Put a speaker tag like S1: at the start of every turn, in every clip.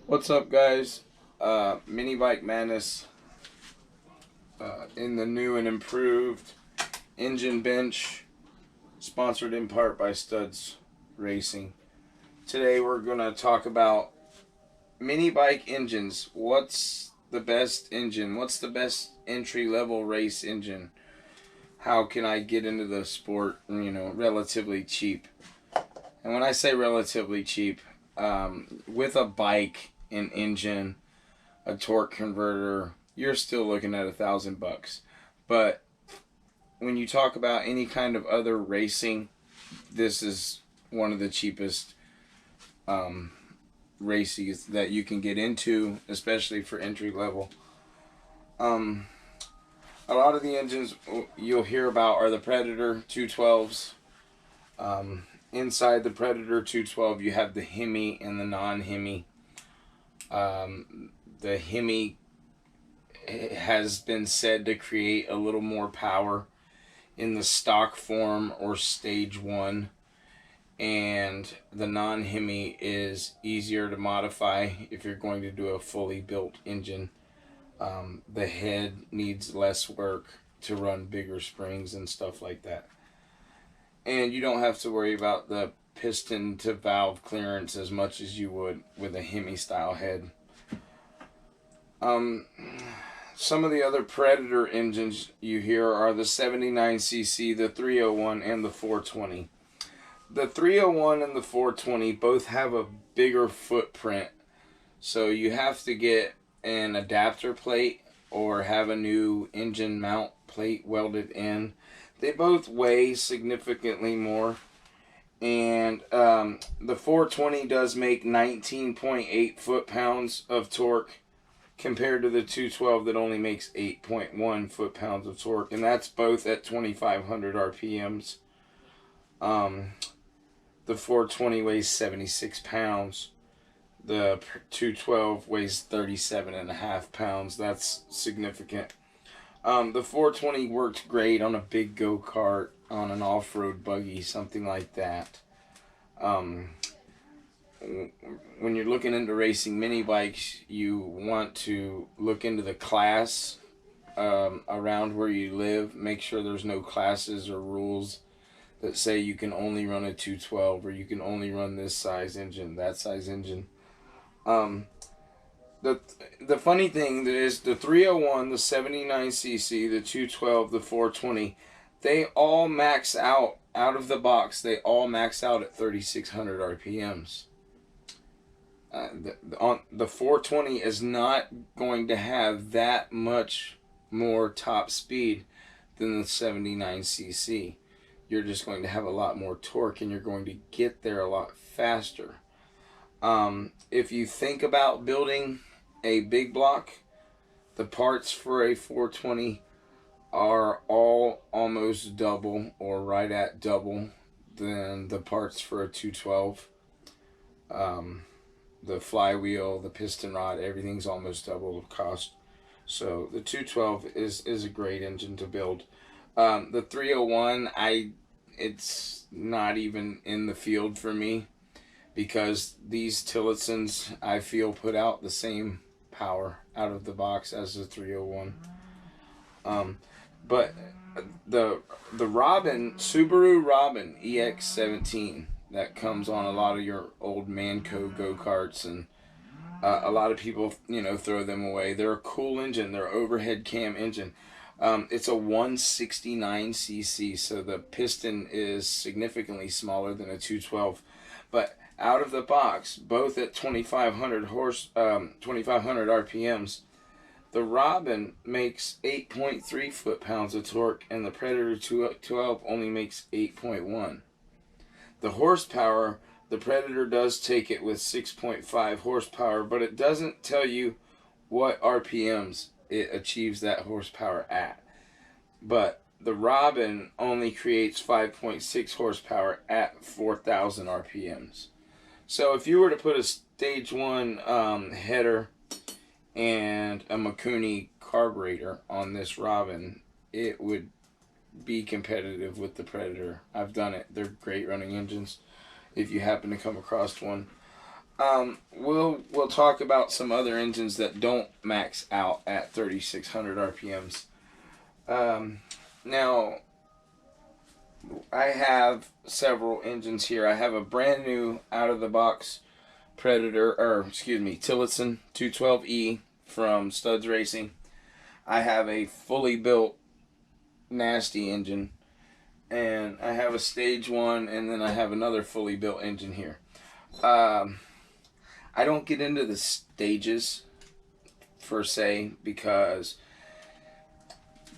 S1: What's up, guys? Mini Bike Madness in the new and improved engine bench, sponsored in part by Studs Racing. Today we're going to talk about mini bike engines. What's the best engine? What's the best entry-level race engine? How can I get into the sport, relatively cheap? And when I say relatively cheap, with a bike, an engine, a torque converter, you're still looking at $1,000. But when you talk about any kind of other racing, this is one of the cheapest races that you can get into, especially for entry level. A lot of the engines you'll hear about are the Predator 212s. Inside the Predator 212, you have the Hemi and the non-Hemi. The Hemi has been said to create a little more power in the stock form or stage 1, and the non-Hemi is easier to modify if you're going to do a fully built engine. The head needs less work to run bigger springs and stuff like that, and you don't have to worry about the piston to valve clearance as much as you would with a Hemi style head. Some of the other Predator engines you hear are the 79cc, the 301, and the 420. The 301 and the 420 both have a bigger footprint, so you have to get an adapter plate or have a new engine mount plate welded in. They both weigh significantly more, and the 420 does make 19.8 foot-pounds of torque compared to the 212 that only makes 8.1 foot-pounds of torque, and that's both at 2,500 RPMs. The 420 weighs 76 pounds. The 212 weighs 37.5 pounds. That's significant. The 420 worked great on a big go-kart, on an off-road buggy, something like that. When you're looking into racing mini bikes, you want to look into the class around where you live. Make sure there's no classes or rules that say you can only run a 212 or you can only run this size engine, that size engine. The funny thing is the 301, the 79cc, the 212, the 420, they all max out of the box. They all max out at 3,600 RPMs. The 420 is not going to have that much more top speed than the 79cc. You're just going to have a lot more torque, and you're going to get there a lot faster. If you think about building a big block, the parts for a 420 are all almost double or right at double than the parts for a 212. The flywheel, the piston rod, everything's almost double the cost. So the 212 is a great engine to build. The 301, it's not even in the field for me, because these Tillotsons, I feel, put out the same power out of the box as the 301. But the Robin, Subaru Robin EX17, that comes on a lot of your old Manco go-karts, and a lot of people, throw them away. They're a cool engine. They're an overhead cam engine. It's a 169cc, so the piston is significantly smaller than a 212. But out of the box, both at 2,500 RPMs, the Robin makes 8.3 foot-pounds of torque, and the Predator 212 only makes 8.1. The horsepower, the Predator does take it with 6.5 horsepower, but it doesn't tell you what RPMs it achieves that horsepower at. But the Robin only creates 5.6 horsepower at 4,000 RPMs. So if you were to put a stage 1 header and a Mikuni carburetor on this Robin, it would be competitive with the Predator. I've done it. They're great running engines if you happen to come across one. We'll talk about some other engines that don't max out at 3,600 RPMs. Now, I have several engines here. I have a brand new out of the box Tillotson 212E from Studs Racing. I have a fully built nasty engine, and I have a stage 1, and then I have another fully built engine here. I don't get into the stages per se, because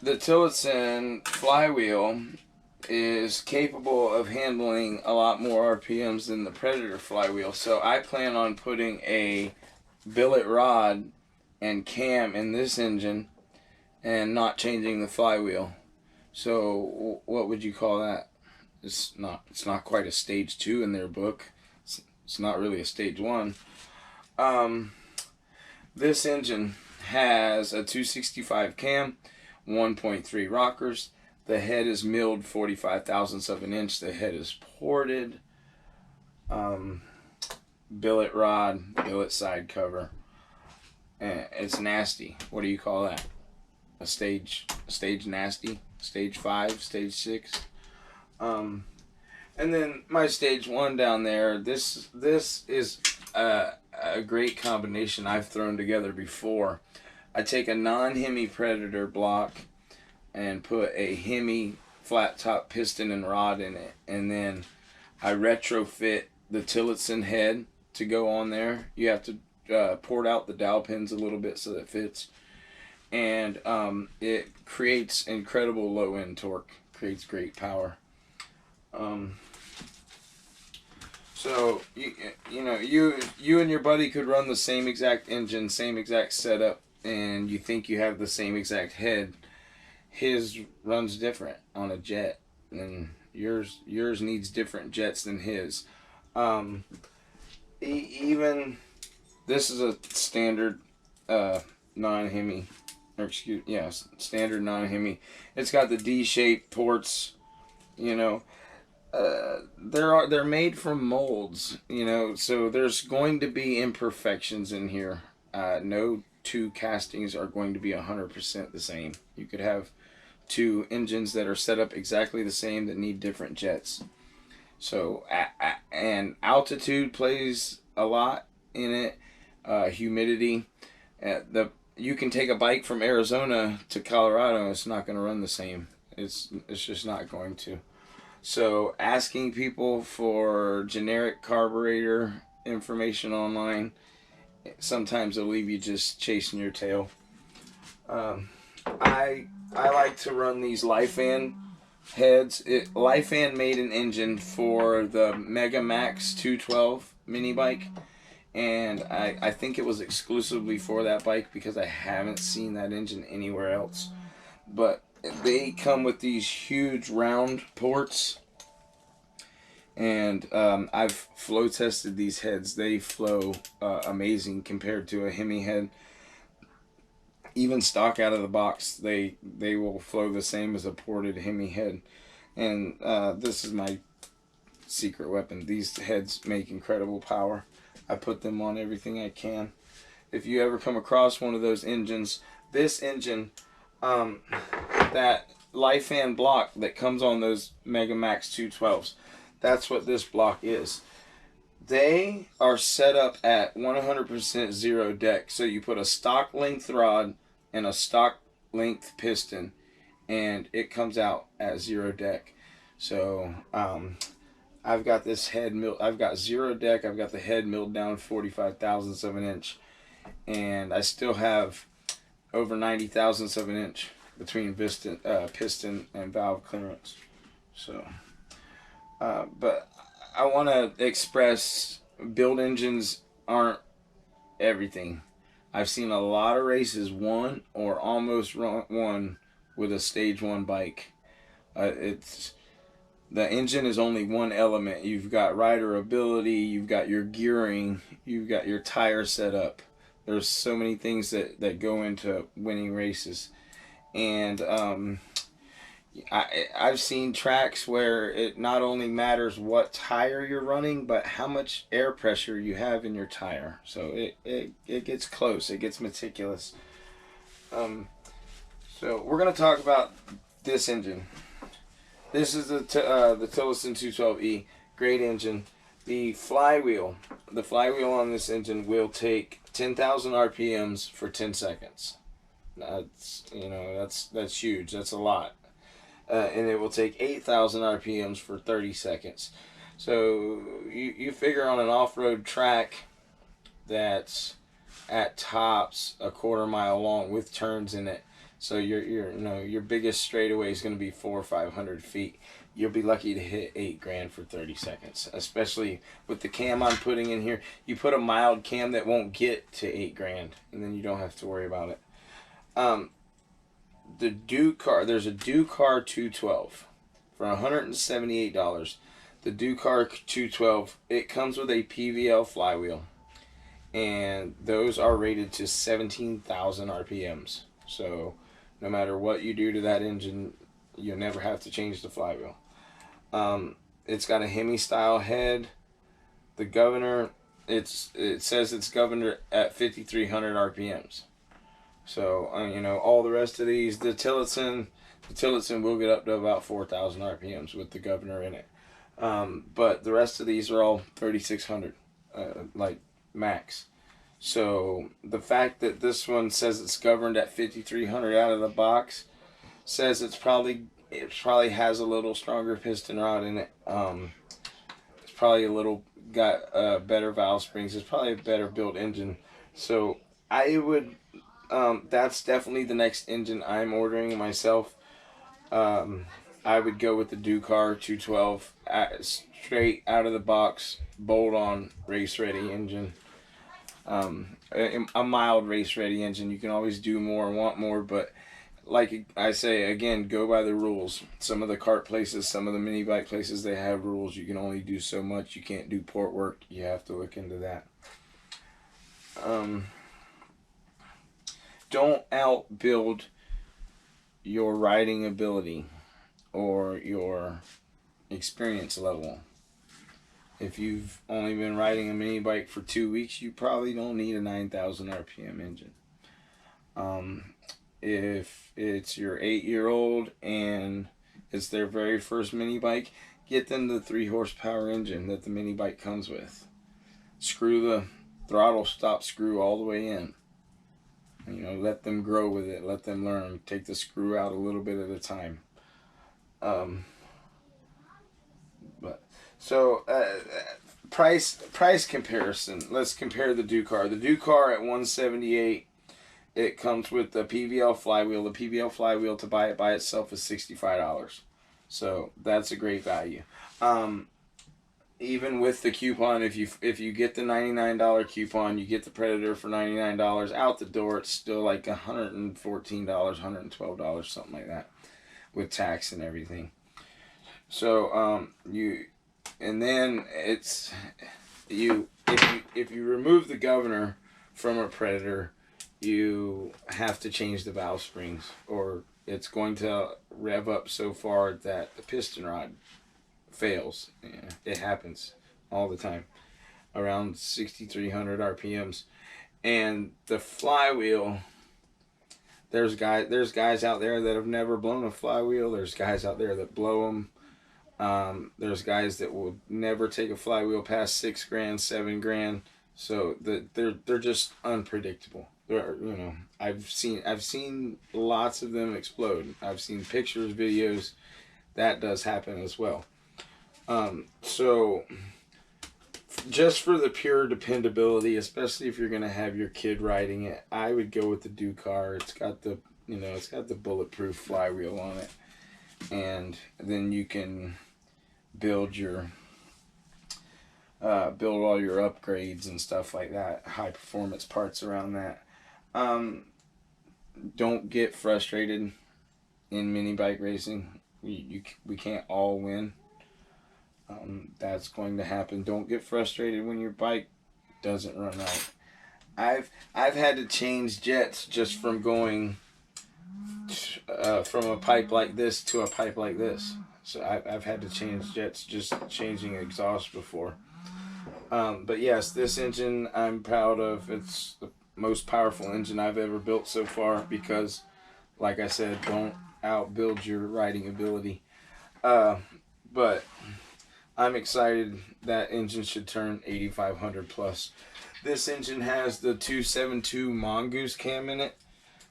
S1: the Tillotson flywheel is capable of handling a lot more RPMs than the Predator flywheel. So I plan on putting a billet rod and cam in this engine and not changing the flywheel. So what would you call that? It's not quite a stage 2 in their book. It's not really a stage 1. This engine has a 265 cam, 1.3 rockers. The head is milled 45 thousandths of an inch. The head is ported. Billet rod, billet side cover. It's nasty. What do you call that? A stage nasty? Stage 5? Stage 6? And then my stage 1 down there. This is a great combination I've thrown together before. I take a non-Hemi Predator block and put a Hemi flat top piston and rod in it, and then I retrofit the Tillotson head to go on there. You have to port out the dowel pins a little bit so that it fits, and it creates incredible low end torque, creates great power. So you and your buddy could run the same exact engine, same exact setup, and you think you have the same exact head. His runs different on a jet, and yours needs different jets than his. Even this is a standard non-Hemi, or standard non-Hemi. It's got the D-shaped ports. They're made from molds. So there's going to be imperfections in here. No two castings are going to be 100% the same. You could have two engines that are set up exactly the same that need different jets. So and altitude plays a lot in it. Humidity. You can take a bike from Arizona to Colorado and it's not going to run the same. It's just not going to. So asking people for generic carburetor information online, sometimes they'll leave you just chasing your tail. I like to run these Lifan heads. Lifan made an engine for the Mega Max 212 mini bike, and I think it was exclusively for that bike because I haven't seen that engine anywhere else. But they come with these huge round ports, and I've flow tested these heads. They flow amazing compared to a Hemi head. Even stock out of the box, they will flow the same as a ported Hemi head. And this is my secret weapon. These heads make incredible power. I put them on everything I can. If you ever come across one of those engines, this engine, that Lifan block that comes on those Mega Max 212s, that's what this block is. They are set up at 100% zero deck. So you put a stock length rod and a stock length piston, and it comes out at zero deck. So I've got this head milled. I've got zero deck. I've got the head milled down 45 thousandths of an inch, and I still have over 90 thousandths of an inch between piston and valve clearance. So, but I want to express, build engines aren't everything. I've seen a lot of races won or almost won with a stage 1 bike. The engine is only one element. You've got rider ability, you've got your gearing, you've got your tire setup. There's so many things that go into winning races. And I've seen tracks where it not only matters what tire you're running, but how much air pressure you have in your tire. So it gets close. It gets meticulous. So we're going to talk about this engine. This is the Tillotson 212E. Great engine. The flywheel on this engine will take 10,000 RPMs for 10 seconds. That's huge. That's a lot. And it will take 8,000 RPMs for 30 seconds. So you figure on an off-road track that's at tops a quarter mile long with turns in it. So your biggest straightaway is going to be 400 or 500 feet. You'll be lucky to hit $8,000 for 30 seconds, especially with the cam I'm putting in here. You put a mild cam that won't get to $8,000, and then you don't have to worry about it. The Ducar, there's a Ducar 212 for $178. The Ducar 212, it comes with a PVL flywheel, and those are rated to 17,000 RPMs. So no matter what you do to that engine, you'll never have to change the flywheel. It's got a Hemi style head. The governor, it says it's governed at 5,300 RPMs. So all the rest of these, the Tillotson will get up to about 4,000 RPMs with the governor in it. But the rest of these are all 3,600, like max. So the fact that this one says it's governed at 5,300 out of the box says it probably has a little stronger piston rod in it. It's probably got better valve springs. It's probably a better built engine. So I would, that's definitely the next engine I'm ordering myself. I would go with the Ducar 212, straight out of the box, bolt on, race ready engine. A mild race ready engine. You can always do more and want more, but like I say again, go by the rules. Some of the kart places, some of the mini bike places, they have rules. You can only do so much. You can't do port work. You have to look into that. Don't outbuild your riding ability or your experience level. If you've only been riding a mini bike for 2 weeks, you probably don't need a 9,000 RPM engine. If it's your 8-year-old and it's their very first mini bike, get them the 3 horsepower engine that the mini bike comes with. Screw the throttle stop screw all the way in. Let them grow with it. Let them learn. Take the screw out a little bit at a time. Price comparison. Let's compare the Ducar. The Ducar at $178. It comes with the PVL flywheel. The PVL flywheel, to buy it by itself, is $65. So that's a great value. Even with the coupon, if you get the $99 coupon, you get the Predator for $99 out the door. It's still like $114, $112, something like that, with tax and everything. So if you remove the governor from a Predator, you have to change the valve springs, or it's going to rev up so far that the piston rod fails. Yeah, it happens all the time, around 6,300 RPMs. And the flywheel, there's guys out there that have never blown a flywheel. There's guys out there that blow them. There's guys that will never take a flywheel past $6,000, $7,000. So they're just unpredictable. I've seen lots of them explode. I've seen pictures, videos. That does happen as well. So just for the pure dependability, especially if you're gonna have your kid riding it, I would go with the Ducar. It's got the bulletproof flywheel on it, and then you can build all your upgrades and stuff like that, high performance parts around that. Don't get frustrated in mini bike racing. We can't all win. That's going to happen. Don't get frustrated when your bike doesn't run right. I've had to change jets just from going from a pipe like this to a pipe like this. So I've had to change jets just changing exhaust before. But yes, this engine I'm proud of. It's the most powerful engine I've ever built so far because, like I said, don't outbuild your riding ability. But I'm excited. That engine should turn 8,500 plus. This engine has the 272 Mongoose cam in it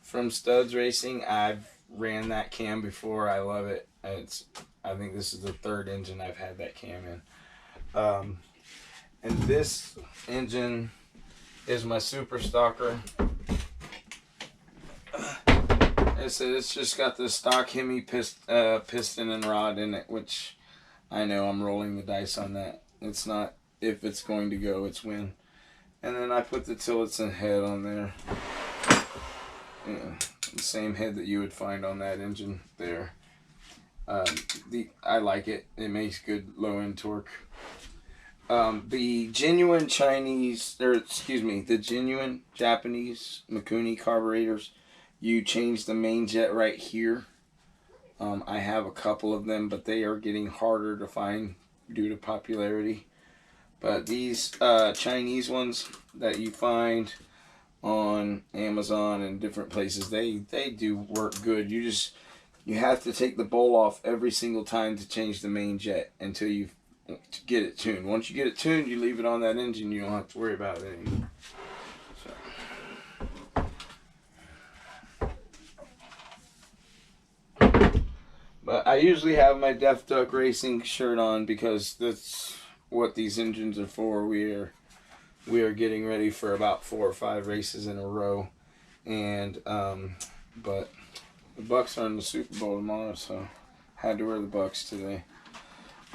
S1: from Studs Racing. I've ran that cam before. I love it. I think this is the third engine I've had that cam in. And this engine is my Super Stalker. I said it's just got the stock Hemi piston and rod in it, which I know I'm rolling the dice on that. It's not if it's going to go, it's when. And then I put the Tillotson head on there. Yeah, the same head that you would find on that engine there. I like it. It makes good low end torque. The genuine the genuine Japanese Mikuni carburetors, you change the main jet right here. I have a couple of them, but they are getting harder to find due to popularity. But these Chinese ones that you find on Amazon and different places, they do work good. You have to take the bowl off every single time to change the main jet until you get it tuned. Once you get it tuned, you leave it on that engine. You don't have to worry about it anymore. But I usually have my Def Duck Racing shirt on because that's what these engines are for. We are getting ready for about 4 or 5 races in a row, and but the Bucks are in the Super Bowl tomorrow, so had to wear the Bucks today.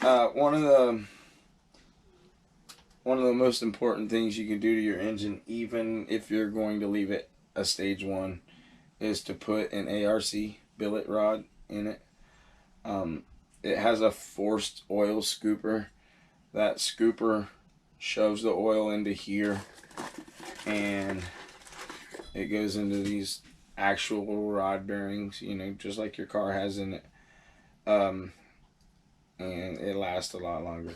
S1: One of the most important things you can do to your engine, even if you're going to leave it a stage 1, is to put an ARC billet rod in it. It has a forced oil scooper. That scooper shoves the oil into here, and it goes into these actual rod bearings, just like your car has in it. And it lasts a lot longer.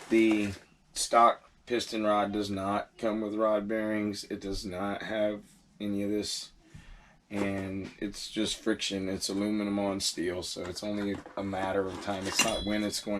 S1: The stock piston rod does not come with rod bearings. It does not have any of this, and it's just friction. It's aluminum on steel, so it's only a matter of time. It's not when it's going